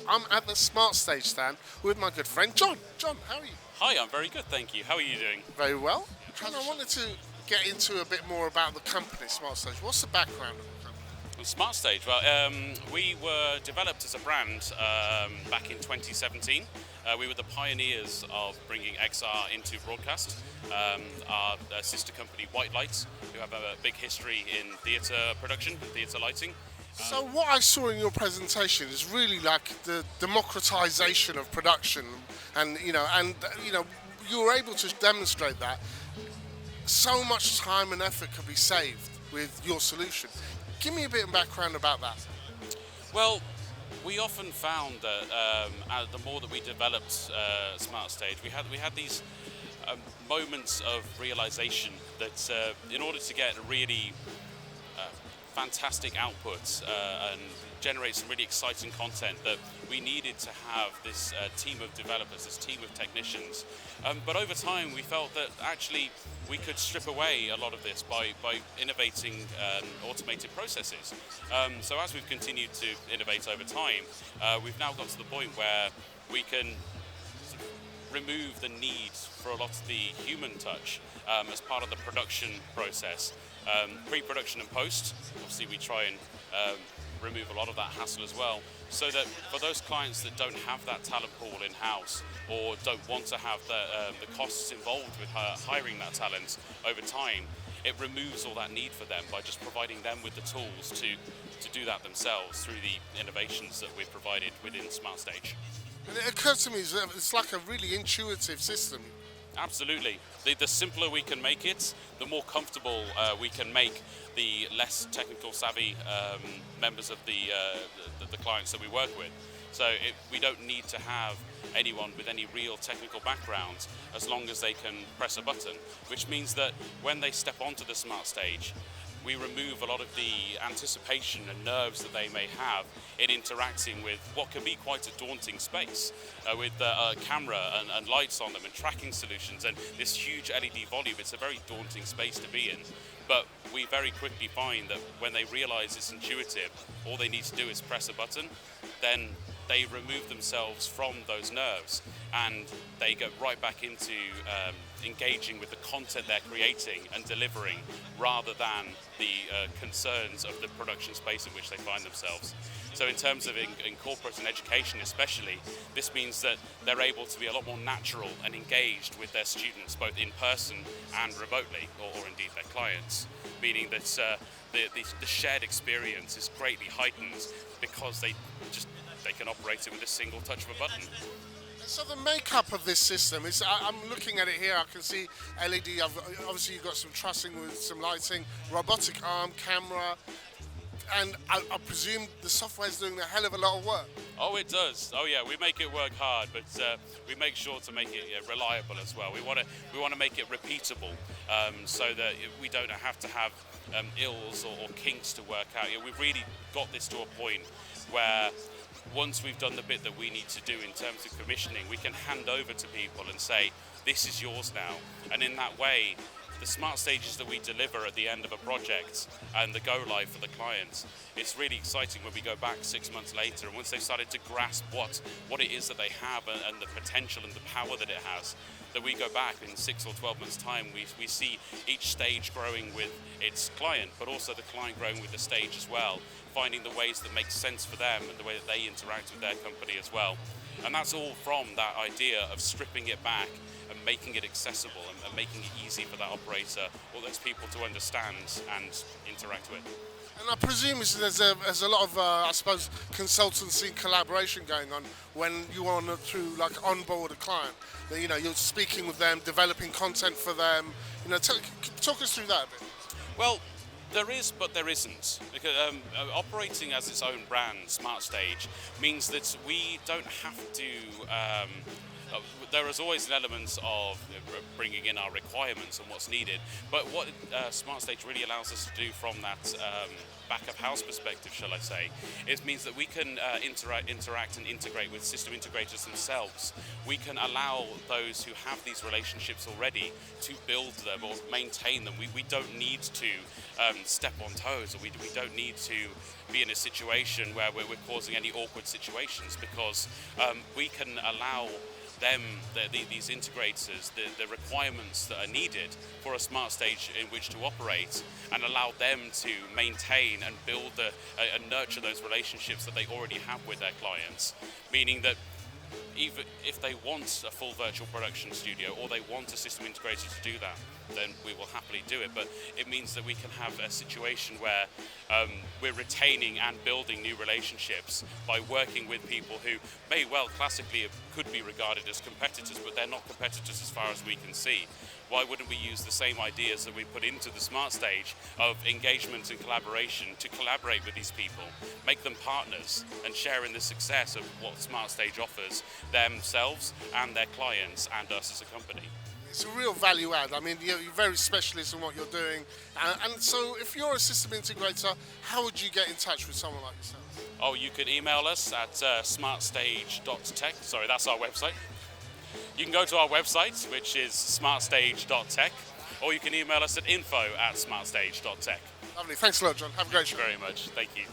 I'm at the SmartStage stand with my good friend John. John, how are you? Hi, I'm very good, thank you. How are you doing? Very well. John, I wanted to get into a bit more about the company SmartStage. What's the background of the company? SmartStage, well, we were developed as a brand back in 2017. We were the pioneers of bringing XR into broadcast. Our sister company, White Lights, who have a big history in theatre production, theatre lighting. So what I saw in your presentation is really like the democratization of production, and you were able to demonstrate that so much time and effort can be saved with your solution. Give me a bit of background about that. Well, we often found that the more that we developed SmartStage, we had these moments of realization that in order to get really fantastic outputs and generate some really exciting content, that we needed to have this team of developers, this team of technicians. But over time we felt that actually we could strip away a lot of this by innovating automated processes. So as we've continued to innovate over time, we've now got to the point where we can remove the need for a lot of the human touch as part of the production process. Pre-production and post, obviously we try and remove a lot of that hassle as well, so that for those clients that don't have that talent pool in-house or don't want to have the costs involved with hiring that talent over time, it removes all that need for them by just providing them with the tools to do that themselves through the innovations that we've provided within SmartStage. And it occurred to me that it's like a really intuitive system. Absolutely. The simpler we can make it, the more comfortable we can make the less technical savvy members of the clients that we work with. So we don't need to have anyone with any real technical background as long as they can press a button, which means that when they step onto the SmartStage, we remove a lot of the anticipation and nerves that they may have in interacting with what can be quite a daunting space with a camera and lights on them and tracking solutions and this huge LED volume. It's a very daunting space to be in. But we very quickly find that when they realize it's intuitive, all they need to do is press a button, then they remove themselves from those nerves and they go right back into engaging with the content they're creating and delivering, rather than the concerns of the production space in which they find themselves. So in terms of in corporate and education especially, this means that they're able to be a lot more natural and engaged with their students, both in person and remotely, or indeed their clients, meaning that the shared experience is greatly heightened because they can operate it with a single touch of a button. So the makeup of this system is, I'm looking at it here, I can see LED, obviously you've got some trussing with some lighting, robotic arm, camera, and I presume the software is doing a hell of a lot of work. Oh, it does. Oh, yeah. We make it work hard, but we make sure to make it reliable as well. We want to make it repeatable, so that we don't have to have ills or kinks to work out. We've really got this to a point where once we've done the bit that we need to do in terms of commissioning, we can hand over to people and say, this is yours now. And in that way, the smart stages that we deliver at the end of a project and the go live for the clients, it's really exciting when we go back 6 months later, and once they've started to grasp what it is that they have and the potential and the power that it has, that we go back in 6 or 12 months time, we see each stage growing with its client, but also the client growing with the stage as well, finding the ways that make sense for them and the way that they interact with their company as well. And that's all from that idea of stripping it back and making it accessible and making it easy for that operator or those people to understand and interact with. And I presume there's a lot of, I suppose, consultancy and collaboration going on when you are to onboard a client. You're speaking with them, developing content for them. Talk us through that a bit. Well, there is, but there isn't. Because operating as its own brand, SmartStage, means that we don't have to there is always an element of bringing in our requirements and what's needed, but what SmartStage really allows us to do from that back of house perspective, shall I say, it means that we can interact and integrate with system integrators themselves. We can allow those who have these relationships already to build them or maintain them. We don't need to step on toes, or we don't need to be in a situation where we're causing any awkward situations, because we can allow them, these integrators, the requirements that are needed for a SmartStage in which to operate, and allow them to maintain and build and nurture those relationships that they already have with their clients. Meaning that even if they want a full virtual production studio, or they want a system integrator to do that, then we will happily do it. But it means that we can have a situation where we're retaining and building new relationships by working with people who may well classically could be regarded as competitors, but they're not competitors as far as we can see. Why wouldn't we use the same ideas that we put into the SmartStage of engagement and collaboration to collaborate with these people, make them partners, and share in the success of what SmartStage offers themselves and their clients and us as a company? It's a real value add. I mean, you're very specialist in what you're doing. And so if you're a system integrator, how would you get in touch with someone like yourself? Oh, you can email us at smartstage.tech. Sorry, that's our website. You can go to our website, which is smartstage.tech, or you can email us at info@smartstage.tech. Lovely. Thanks a lot, John. Have a great show. Thank you very much. Thank you.